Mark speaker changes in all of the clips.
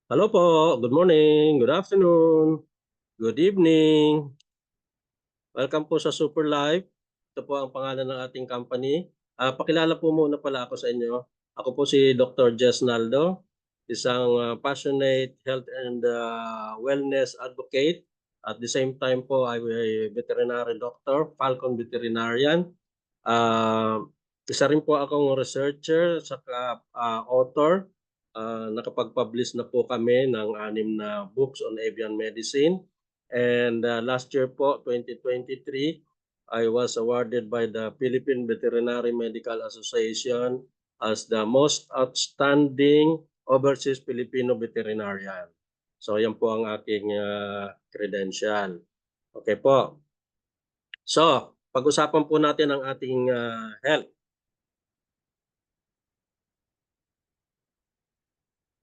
Speaker 1: Hello po, good morning, good afternoon, good evening. Welcome po sa Super Life. Ito po ang pangalan ng ating company. Pakilala po muna pala ako sa inyo. Ako po si Dr. Jess Naldo, isang passionate health and wellness advocate. At the same time po, I'm a veterinary doctor, Falcon Veterinarian. Isa rin po akong researcher saka author. Nakapag-publish na po kami ng 6 na books on avian medicine. And last year po, 2023, I was awarded by the Philippine Veterinary Medical Association as the most outstanding overseas Filipino veterinarian. So yan po ang aking credential. Okay po. So, pag-usapan po natin ang ating health.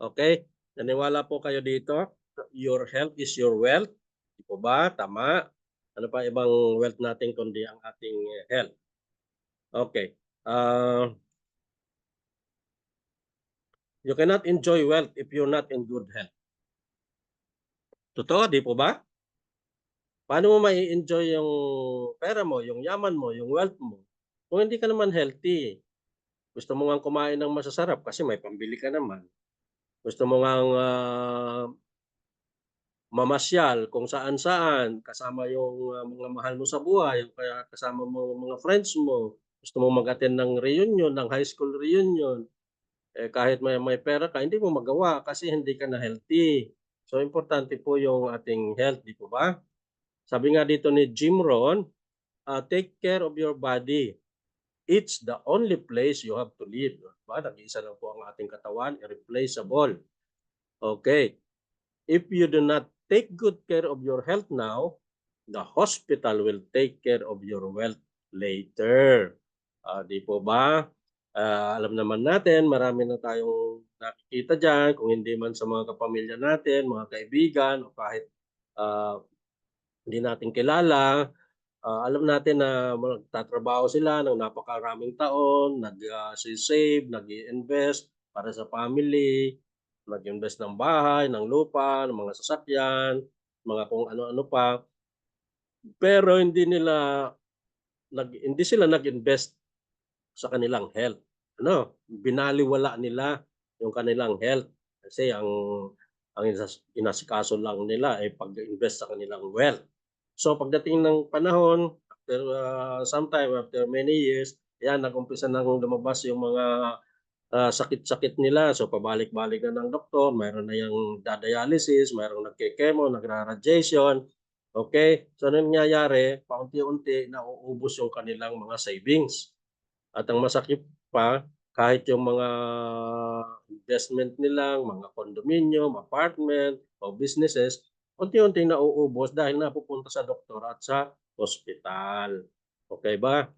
Speaker 1: Okay? Naniwala po kayo dito? Your health is your wealth. Di po ba? Tama. Ano pa ibang wealth natin kundi ang ating health? Okay. You cannot enjoy wealth if you're not in good health. Totoo, di po ba? Paano mo mai-enjoy yung pera mo, yung yaman mo, yung wealth mo, kung hindi ka naman healthy? Gusto mo nga kumain ng masasarap kasi may pambili ka naman. Gusto mo nga mamasyal kung saan-saan, kasama yung mga mahal mo sa buhay, kaya kasama mo mga friends mo. Gusto mo mag-attend ng reunion, ng high school reunion, kahit may pera ka, hindi mo magawa kasi hindi ka na healthy. So, importante po yung ating health, di po ba? Sabi nga dito ni Jim Rohn, take care of your body. It's the only place you have to live. Diba? Nag-iisa lang po ang ating katawan, irreplaceable. Okay. If you do not take good care of your health now, the hospital will take care of your wealth later. Di po ba? Alam naman natin, marami na tayong nakikita dyan, kung hindi man sa mga kapamilya natin, mga kaibigan, o kahit uh, hindi natin kilala. Alam natin na magtatrabaho sila ng napakaraming taon, nag-save, nag-i-invest para sa family, nag-invest ng bahay, ng lupa, ng mga sasakyan, mga kung ano-ano pa. Pero hindi sila nag-invest sa kanilang health. Ano, binaliwala nila yung kanilang health kasi ang inasikaso lang nila ay pag-invest sa kanilang wealth. So pagdating ng panahon, after sometime after many years, yan nag-umpisa nang lumabas yung mga sakit-sakit nila. So pabalik-balik na ng doktor, mayroon na yung dialysis, mayroong nagke-chemo, nagra-radiation. Okay? So anong nangyayari? Paunti-unti nauubos yung kanilang mga savings. At ang masakit pa, kahit yung mga investment nilang, mga condominium, apartment, o businesses, unti-unting nauubos dahil napupunta sa doktor at sa hospital. Okay ba?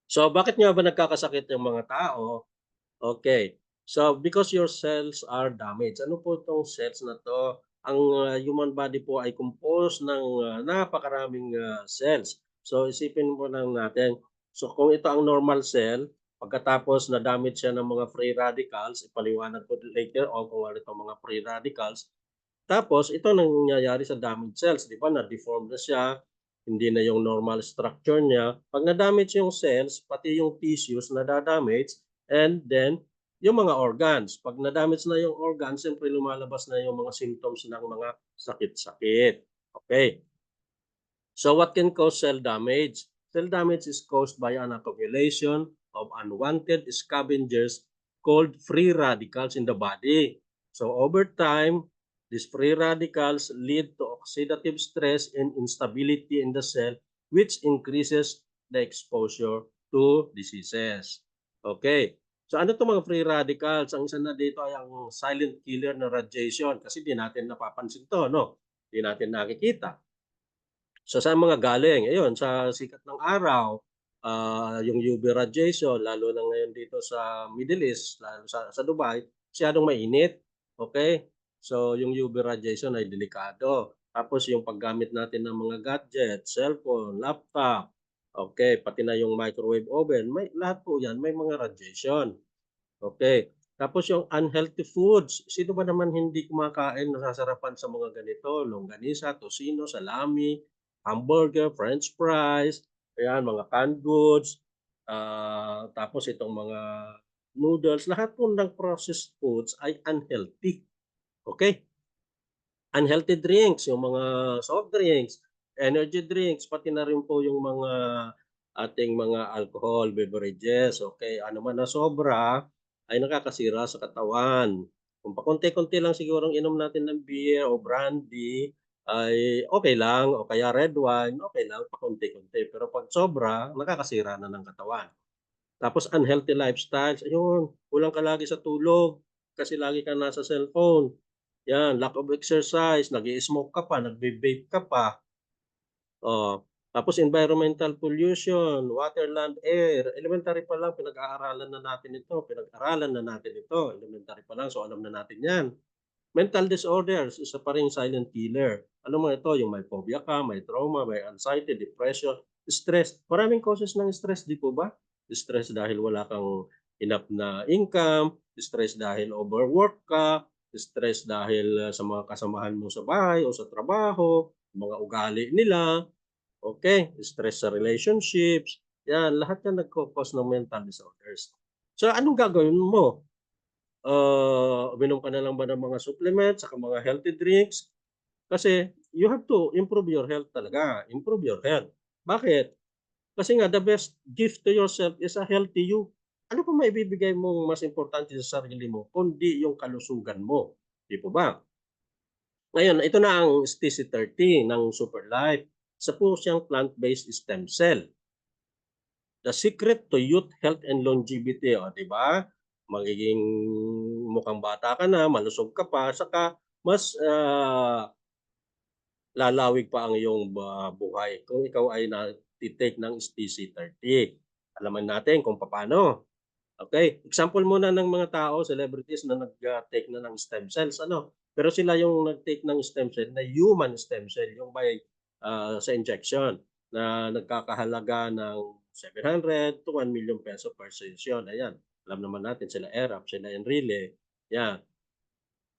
Speaker 1: So, bakit nga ba nagkakasakit yung mga tao? Okay. So, because your cells are damaged. Ano po itong cells na to? Ang human body po ay composed ng napakaraming cells. So, isipin mo lang natin. So, kung ito ang normal cell, pagkatapos na-damage siya ng mga free radicals, ipaliwanag ko later on kung ano itong mga free radicals. Tapos, ito nangyayari sa damaged cells. Di ba? Na-deform na siya. Hindi na yung normal structure niya. Pag na-damage yung cells, pati yung tissues na-damage, and then yung mga organs. Pag na-damage na yung organs, siyempre lumalabas na yung mga symptoms ng mga sakit-sakit. Okay. So what can cause cell damage? Cell damage is caused by an accumulation of unwanted scavengers called free radicals in the body. So over time, these free radicals lead to oxidative stress and instability in the cell, which increases the exposure to diseases. Okay. So ano itong mga free radicals? Ang isa na dito ay ang silent killer na radiation kasi di natin napapansin to, no? Di natin nakikita. So saan mga galing? Ayun, sa sikat ng araw, yung UV radiation, lalo na ngayon dito sa Middle East, lalo sa Dubai, masyadong mainit. Okay? So yung UV radiation ay delikado. Tapos yung paggamit natin ng mga gadgets, cellphone, laptop, okay, pati na yung microwave oven, may lahat po 'yan may mga radiation. Okay. Tapos yung unhealthy foods, sino ba naman hindi kumakain, nasasarapan sa mga ganito, longganisa, tocino, salami, hamburger, french fries, ayan mga canned goods, tapos itong mga noodles, lahat po ng processed foods ay unhealthy, okey? Unhealthy drinks, yung mga soft drinks, energy drinks, pati na rin po yung mga ating mga alcohol beverages, okey? Ano man na sobra ay nakakasira sa katawan. Kung pakonti-konti lang sigurong inom natin ng beer o brandy ay okey lang o kaya red wine, okey lang pakonti-konti. Pero 'pag sobra, nakakasira na ng katawan. Tapos unhealthy lifestyles, ayun, kulang ka lagi sa tulog, kasi lagi kang nasa cellphone. 'Yan, lack of exercise, nag-i-smoke ka pa, nagve-vape ka pa, oh. Tapos environmental pollution, water, land, air, elementary pa lang pinag-aaralan na natin ito, pinag-aralan na natin ito, elementary pa lang, so alam na natin 'yan. Mental disorders, isa pa ring silent killer. Ano mo ito, yung may phobia ka, may trauma, may anxiety, depression, stress. Maraming causes ng stress, di po ba? Stress dahil wala kang enough na income, stress dahil overwork ka, stress dahil sa mga kasamahan mo sa bahay o sa trabaho, mga ugali nila, okay? Stress sa relationships, yan, lahat yan nagko-cause ng mental disorders. So, anong gagawin mo? Uminom ka na lang ba ng mga supplements saka mga healthy drinks? Kasi you have to improve your health talaga, improve your health. Bakit? Kasi nga the best gift to yourself is a healthy you. Ano pa maibibigay mong mas importante sa sarili mo kundi yung kalusugan mo, 'di po ba? Ngayon ito na ang STC-30 ng Superlife. Isa po siyang plant-based stem cell. The secret to youth, health and longevity, oh, 'di ba? Magiging mukhang bata ka na, malusog ka pa, saka mas, lalawig pa ang iyong buhay kung ikaw ay nagte-take ng STC-30. Alaman natin kung papaano. Okay, example muna ng mga tao, celebrities na take na ng stem cells ano, pero sila yung nag-take ng stem cell na human stem cell, yung by, sa injection na nagkakahalaga ng 700 to 1,000,000 peso per session, ayan. Alam naman natin sila ERAP, sila Enrile, yan.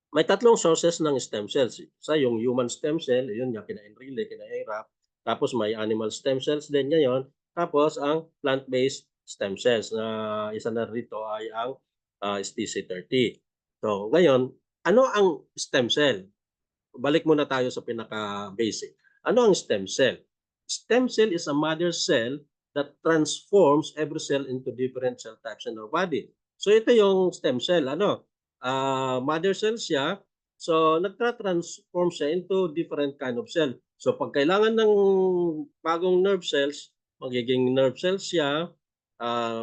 Speaker 1: May tatlong sources ng stem cells, isa yung human stem cell, yun nga kina Enrile, kina ERAP, tapos may animal stem cells din ngayon, tapos ang plant-based stem cells na isa na rito ay ang, STC-30. So ngayon, ano ang stem cell? Balik muna tayo sa pinaka-basic. Ano ang stem cell? Stem cell is a mother cell that transforms every cell into different cell types in our body. So ito yung stem cell ano, mother cell siya, so nagtra-transform siya into different kind of cell. So pag kailangan ng bagong nerve cells, magiging nerve cells siya,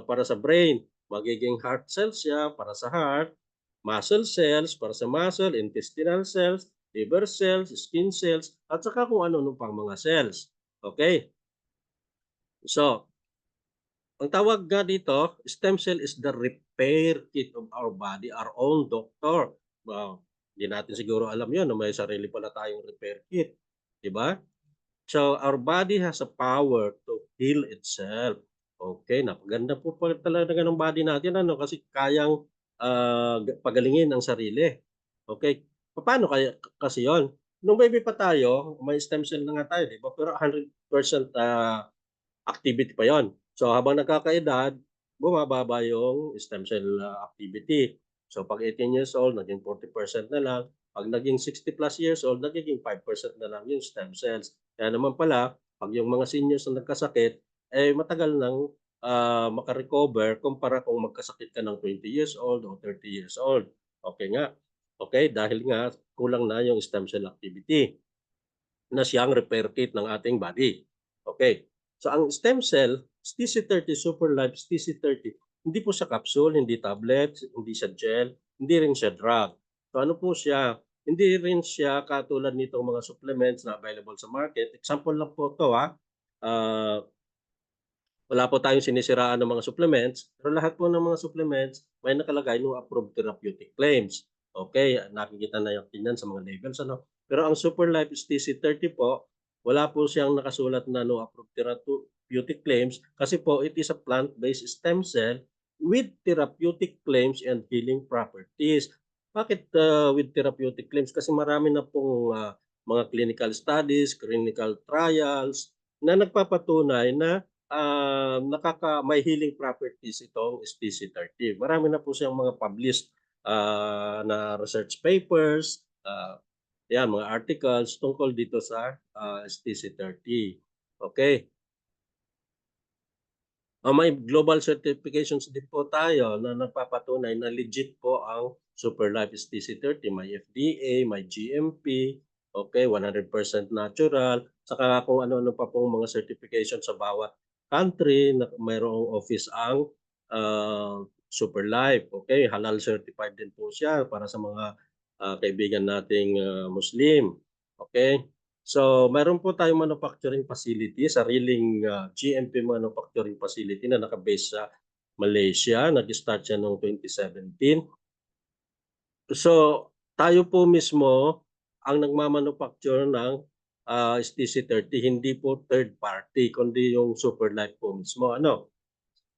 Speaker 1: para sa brain, magiging heart cells siya para sa heart, muscle cells para sa muscle, intestinal cells, liver cells, skin cells, at saka kung ano-ano pang mga cells. Okay. So, ang tawag nga dito, stem cell is the repair kit of our body, our own doctor. Wow, hindi natin siguro alam 'yun na may sarili pala tayong repair kit, 'di ba? So, our body has a power to heal itself. Okay, napaganda po pala talaga ng body natin ano, kasi kayang, pagalingin ang sarili. Okay, papaano kaya kasi 'yun? Nung baby pa tayo, may stem cell na nga tayo, 'di ba? Pero 100% activity pa 'yon. So, habang nagkakaedad, bumababa yung stem cell, activity. So, 'pag 18 years old, naging 40% na lang. 'Pag naging 60 plus years old, nagiging 5% na lang yung stem cells. Kaya naman pala, 'pag yung mga seniors na nagkasakit, eh, matagal nang, maka-recover kumpara kung magkasakit ka ng 20 years old o 30 years old. Okay nga, okay, dahil nga kulang na yung stem cell activity na siyang repair kit ng ating body. Okay. So ang stem cell, TC30 Super Life TC30, hindi po siya capsule, hindi tablet, hindi siya gel, hindi rin siya drug. So ano po siya, hindi rin siya katulad nitong mga supplements na available sa market. Example lang po 'to, ah, wala po tayong sinisiraan ng mga supplements, pero lahat po ng mga supplements may nakalagay no approved therapeutic claims. Okay, nakikita na natin yan sa mga labels ano. Pero ang Super Life TC30 po, wala po siyang nakasulat na no approved therapeutic claims kasi po it is a plant-based stem cell with therapeutic claims and healing properties. Bakit with therapeutic claims? Kasi marami na pong mga clinical studies, clinical trials na nagpapatunay na may healing properties itong STC30. Marami na po siyang mga published na research papers, yan, mga articles tungkol dito sa STC30. Okay. May global certifications din po tayo na nagpapatunay na legit po ang SuperLife STC30. May FDA, may GMP, okay, 100% natural, saka kung ano-ano pa pong mga certification sa bawat country na mayroong office ang SuperLife. Okay, halal certified din po siya para sa mga kaibigan nating Muslim. Okay. So, mayroon po tayong manufacturing facility, sariling GMP manufacturing facility na naka-base sa Malaysia. Nag-start siya noong 2017. So, tayo po mismo ang nagmamanufacture ng STC30, hindi po third party, kundi yung SuperLife po mismo.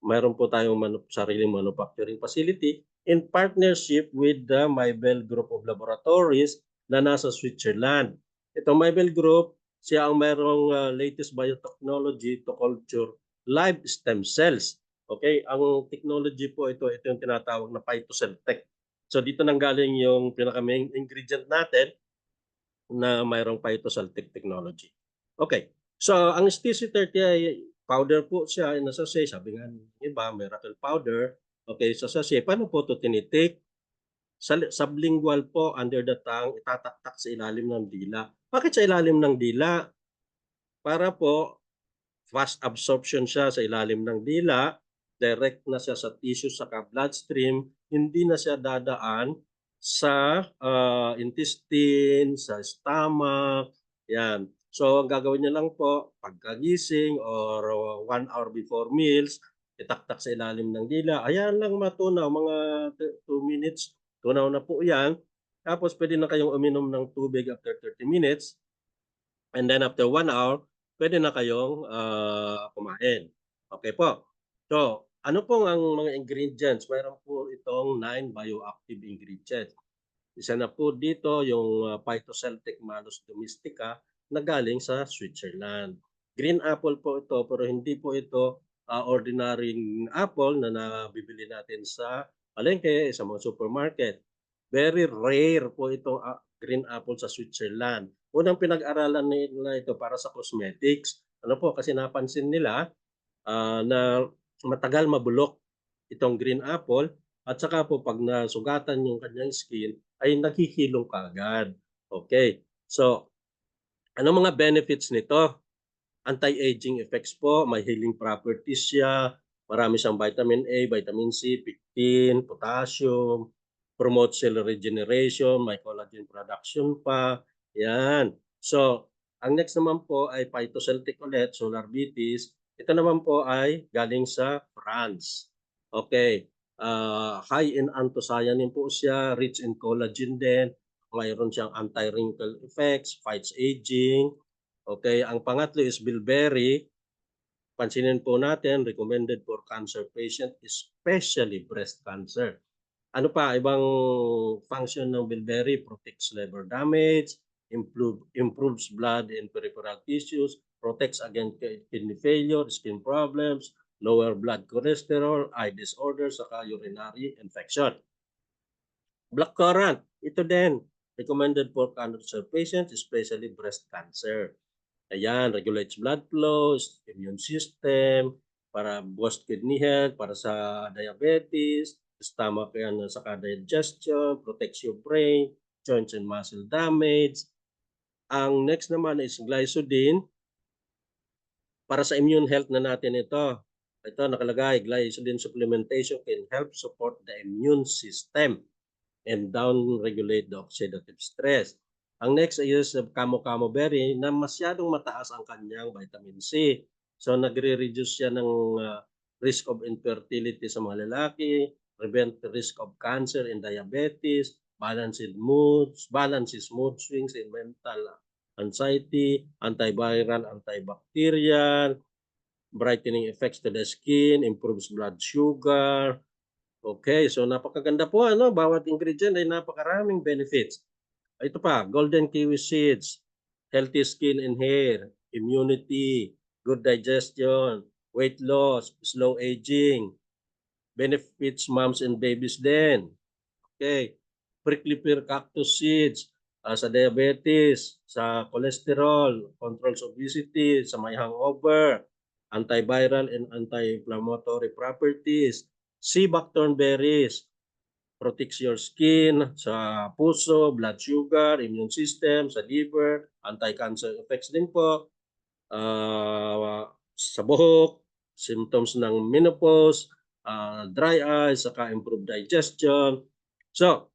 Speaker 1: Mayroon po tayong sariling manufacturing facility in partnership with the Maibel Group of Laboratories na nasa Switzerland. Itong Maibel Group, siya ang mayroong latest biotechnology to culture live stem cells. Okay, ang technology po ito yung tinatawag na phytocell tech. So dito nanggaling yung pinaka-main ingredient natin na mayroong phytocell tech technology. Okay, so ang STC30 ay powder po siya in a sachet. Sabi nga ng iba, miracle powder. Okay, sa sachet. Paano po ito tinitik? Sublingual po, under the tongue, itataktak sa ilalim ng dila. Bakit sa ilalim ng dila? Para po fast absorption siya sa ilalim ng dila, direct na siya sa tissue saka bloodstream, hindi na siya dadaan sa intestine, sa stomach, yan. So, ang gagawin niya lang po, pagkagising or 1 hour before meals, itaktak sa ilalim ng dila. Ayan lang matunaw, mga 2 minutes, tunaw na po yan. Tapos, pwede na kayong uminom ng tubig after 30 minutes. And then after 1 hour, pwede na kayong kumain. Okay po. So, ano pong ang mga ingredients? Mayroon po itong 9 bioactive ingredients. Isa na po dito yung Phytoceltic Malus domestica na galing sa Switzerland. Green apple po ito, pero hindi po ito ordinary apple na nabibili natin sa palengke, sa mga supermarket. Very rare po itong green apple sa Switzerland. Unang pinag-aralan nila ito para sa cosmetics. Ano po, kasi napansin nila na matagal mabulok itong green apple at saka po pag nasugatan yung kanyang skin ay naghihilom kaagad. Okay. So, ano mga benefits nito? Anti-aging effects po, may healing properties siya, marami siyang vitamin A, vitamin C, pectin, potassium, promote cell regeneration, may collagen production pa. Yan. So, ang next naman po ay phytoceltic ulit, solar betes. Ito naman po ay galing sa France. Okay. High in anthocyanin po siya, rich in collagen din. Mayroon siyang anti-wrinkle effects, fights aging. Okay, ang pangatlo is bilberry. Pansinin po natin, recommended for cancer patient, especially breast cancer. Ano pa, ibang function ng bilberry? Protects liver damage, improves blood and peripheral tissues, protects against kidney failure, skin problems, lower blood cholesterol, eye disorders, saka urinary infection. Blackcurrant, ito din, recommended for cancer patients, especially breast cancer. Ayan, regulates blood flow, immune system, para boost kidney health, para sa diabetes, stomach yan, saka digestion, protects your brain, joints and muscle damage. Ang next naman is glycodine. Para sa immune health na natin ito. Ito nakalagay, glycodine supplementation can help support the immune system and down-regulate the oxidative stress. Ang next is Kamo-Kamo berry na masyadong mataas ang kanyang vitamin C. So nagre-reduce siya ng risk of infertility sa mga lalaki, prevent the risk of cancer and diabetes, balances mood swings and mental anxiety, antiviral, antibacterial, brightening effects to the skin, improves blood sugar, Okay, so napakaganda po ano, bawat ingredient ay napakaraming benefits. Ito pa, golden kiwi seeds, healthy skin and hair, immunity, good digestion, weight loss, slow aging, benefits moms and babies din. Okay. Prickly pear cactus seeds, sa diabetes, sa cholesterol, controls obesity, sa may hangover, antiviral and anti-inflammatory properties. Sea buckthorn berries, protects your skin, sa puso, blood sugar, immune system, sa liver, anti-cancer effects din po, sa buhok, symptoms ng menopause, dry eyes, saka improved digestion. So,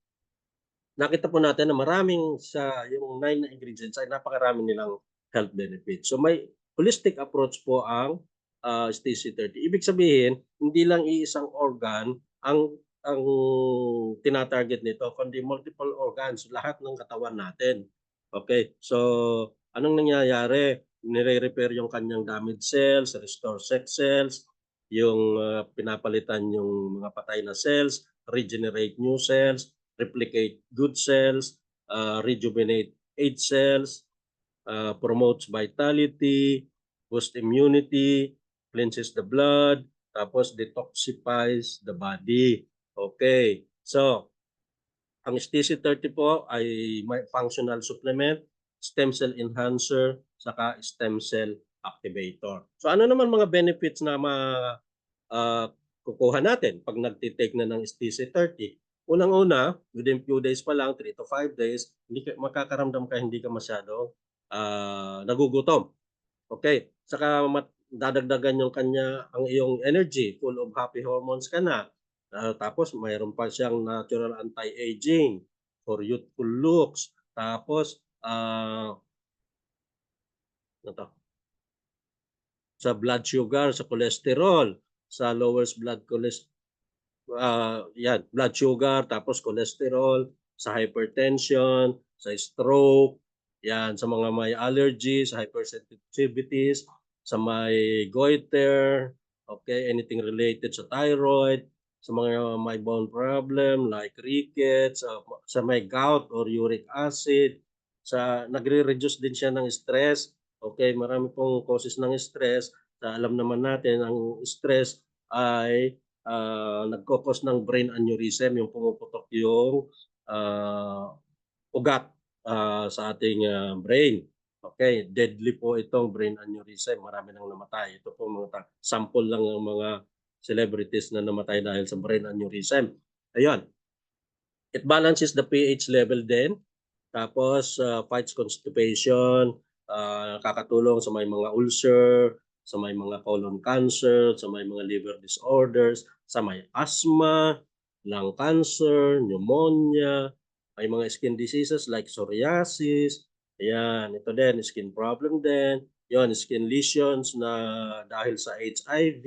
Speaker 1: nakita po natin na maraming sa yung 9 na ingredients ay napakarami nilang health benefits. So may holistic approach po ang STC-30. Ibig sabihin, hindi lang iisang organ ang tina-target nito kundi multiple organs, lahat ng katawan natin. Okay, so anong nangyayari? Nire-repair yung kanyang damaged cells, restore sex cells, yung pinapalitan yung mga patay na cells, regenerate new cells, replicate good cells, rejuvenate aged cells, promotes vitality, boost immunity, cleanses the blood, tapos detoxifies the body. Okay. So, ang STC-30 po ay may functional supplement, stem cell enhancer, saka stem cell activator. So ano naman mga benefits na ah, kukuha natin pag nagtitake na ng STC-30? Unang-una, within few days pa lang, 3 to 5 days, makakaramdam ka hindi ka masyado nagugutom. Okay, saka dadagdagan yung ang iyong energy, full of happy hormones ka na. Tapos mayroon pa siyang natural anti-aging for youthful looks. Tapos ano 'to, sa blood sugar, sa cholesterol, sa lowers blood yan, blood sugar, tapos cholesterol, sa hypertension, sa stroke, yan, sa mga may allergies, hypersensitivities, sa may goiter, okay, anything related sa thyroid, sa mga may bone problem like rickets, sa may gout or uric acid, nagre-reduce din siya ng stress. Okay, marami pong causes ng stress. Alam naman natin ang stress ay nagko-cause ng brain aneurysm, yung pumuputok yung ugat sa ating brain. Okay, deadly po itong brain aneurysm. Marami nang namatay. Ito po mga sample lang ng mga celebrities na namatay dahil sa brain aneurysm. Ayun. It balances the pH level din. Tapos fights constipation, nakakatulong sa may mga ulcer, sa may mga colon cancer, sa may mga liver disorders, sa may asthma, lung cancer, pneumonia, may mga skin diseases like psoriasis. Ayan, ito din, skin problem din. Yon, skin lesions na dahil sa HIV.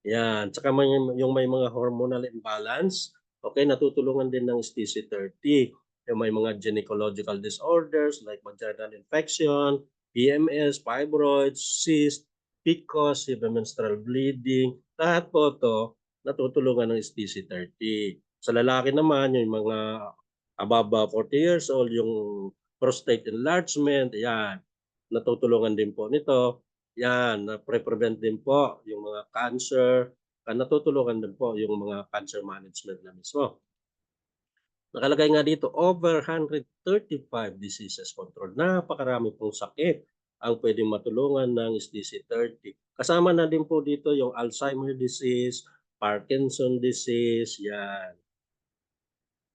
Speaker 1: Yan, tsaka yung may mga hormonal imbalance, okay, natutulungan din ng STC-30. Yung may mga gynecological disorders like vaginal infection, PMS, fibroids, cyst, PCOS, severe menstrual bleeding, lahat po ito natutulungan ng STC-30. Sa lalaki naman, yung mga above 40 years old, yung prostate enlargement, yan, natutulungan din po nito. Yan, pre-prevent din po yung mga cancer, natutulungan din po yung mga cancer management na mismo. Nakalagay nga dito, over 135 diseases control. Napakarami pong sakit ang pwedeng matulungan ng SDC-30. Kasama na din po dito yung Alzheimer disease, Parkinson disease, yan.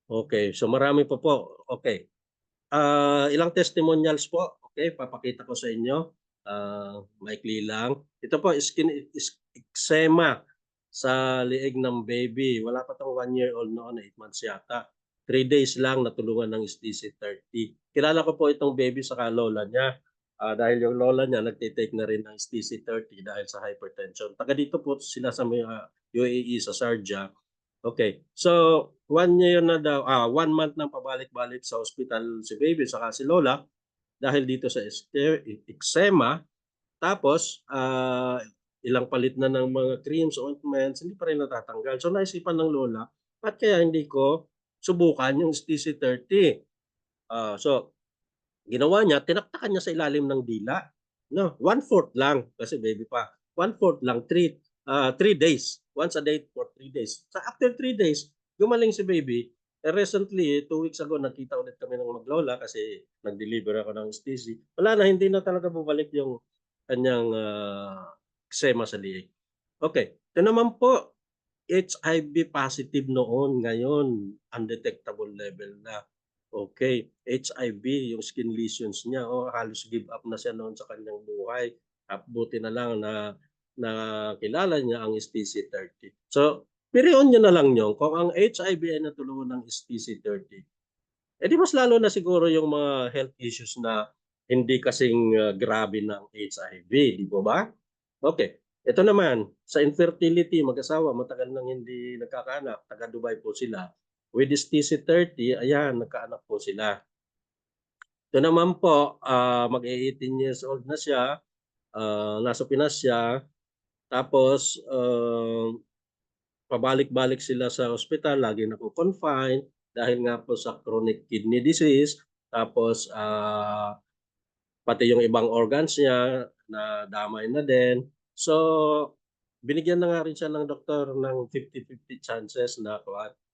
Speaker 1: Okay, so marami pa po. Okay. Ilang testimonials po. Okay, papakita ko sa inyo. Maikli lang. Ito po, skin eczema sa liig ng baby. Wala pa tong 1 year old noon, 8 months yata. 3 days lang natulungan ng STC-30. Kilala ko po itong baby sa lola niya. Dahil yung lola niya nagtitake na rin ng STC-30 dahil sa hypertension. Taga dito po sila sa UAE, sa Sharjah. Okay. So, 1 year na daw, 1 month nang pabalik-balik sa ospital si baby saka si lola dahil dito sa eczema. Tapos, ilang palit na ng mga creams, ointments, hindi pa rin natatanggal. So naisipan ng lola, ba't kaya hindi ko subukan yung STC-30? So ginawa niya, tinaktakan niya sa ilalim ng dila, no, 1/4 lang kasi baby pa. 1/4 lang, 3 days, once a day for 3 days. So after 3 days, gumaling si baby. Recently, 2 weeks ago, nagkita ulit kami ng maglola kasi nag-deliver ako ng STC. Wala na, hindi na talaga bumalik yung kanyang eczema sa liig. Okay, ito naman po, HIV positive noon, ngayon undetectable level na. Okay, HIV, yung skin lesions niya, halos give up na siya noon sa kanyang buhay. Buti na lang na nakilala niya ang STC-30. So, pireon niyo na lang yun, kung ang HIV ay natulungan ng STC-30, di mas lalo na siguro yung mga health issues na hindi kasing grabe ng HIV, di po ba? Okay, ito naman, sa infertility, mag-asawa, matagal nang hindi nagkakaanak, taga Dubai po sila. With this TC-30, ayan, nagkaanak po sila. Ito naman po, mag-18 years old na siya, nasa Pinas siya, tapos pabalik-balik sila sa ospital, lagi nako-confine dahil nga po sa chronic kidney disease, tapos pati yung ibang organs niya nadamay na din. So, binigyan na nga rin siya ng doktor ng 50-50 chances na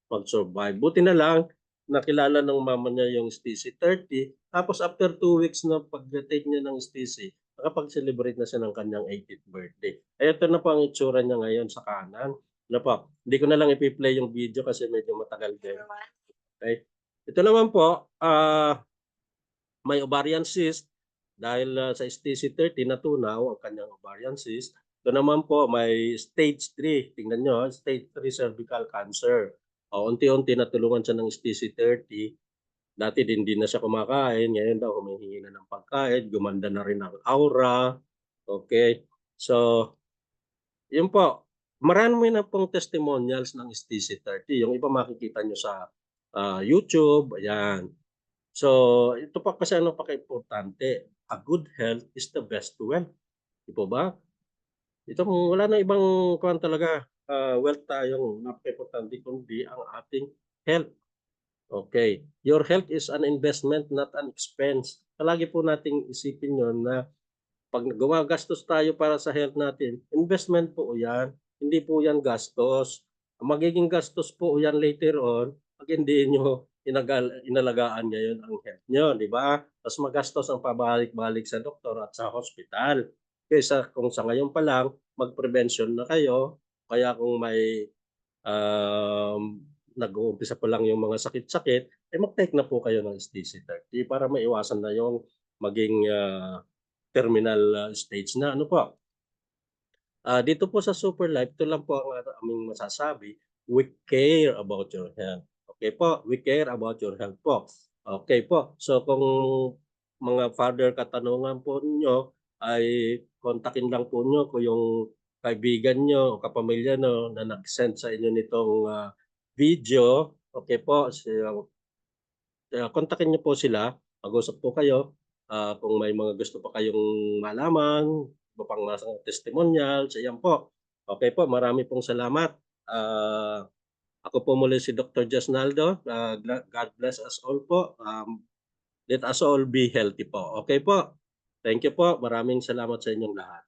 Speaker 1: mag-survive. Buti na lang, nakilala ng mama niya yung STC-30. Tapos after 2 weeks na pag-take niya ng STC, nakapag-celebrate na siya ng kanyang 80th birthday. Ay, ito na po ang itsura niya ngayon sa kanan. Ano po, hindi ko na lang ipi-play yung video kasi medyo matagal din. Okay. Ito naman po, may ovarian cyst dahil sa STC-30 natunaw ang kanyang ovarian cyst. Ito naman po may stage 3, tingnan nyo, stage 3 cervical cancer. Unti-unti natulungan siya ng STC-30. Dati din hindi na siya kumakain, ngayon daw humihingi na ng pagkain, gumanda na rin ang aura. Okay, so yun po, marami na pong testimonials ng STC-30. Yung iba makikita nyo sa YouTube, ayan. So, ito pa kasi ano importante, a good health is the best wealth. Di po ba? Ito wala na ibang kuwan talaga, wealth tayong napakaimportante kundi ang ating health. Okay. Your health is an investment, not an expense. Palagi po nating isipin yon na pag gumagastos tayo para sa health natin, investment po yan, hindi po yan gastos. Magiging gastos po yan later on pag hindi nyo inalagaan ngayon ang health nyo, di ba? Mas magastos ang pabalik-balik sa doktor at sa hospital. Kaysa kung sa ngayon pa lang, mag-prevention na kayo. Kaya kung may nag-uumpisa pa lang yung mga sakit-sakit, mag-take na po kayo ng STC-30 para maiwasan na yung maging terminal stage na. Ano po? Dito po sa Super Life, ito lang po ang aming masasabi. We care about your health. Okay po, we care about your health po. Okay po. So kung mga further katanungan po ninyo, ay kontakin lang po nyo kung yung kaibigan nyo o kapamilya nyo na nag-send sa inyo nitong video. Okay po, so, kontakin nyo po sila, mag-usap po kayo. Kung may mga gusto pa kayong malaman, iba pang mga testimonial, so yan po. Okay po, marami pong salamat. Ako po muli si Dr. Jasnaldo. God bless us all po. Let us all be healthy po. Okay po. Thank you po. Maraming salamat sa inyong lahat.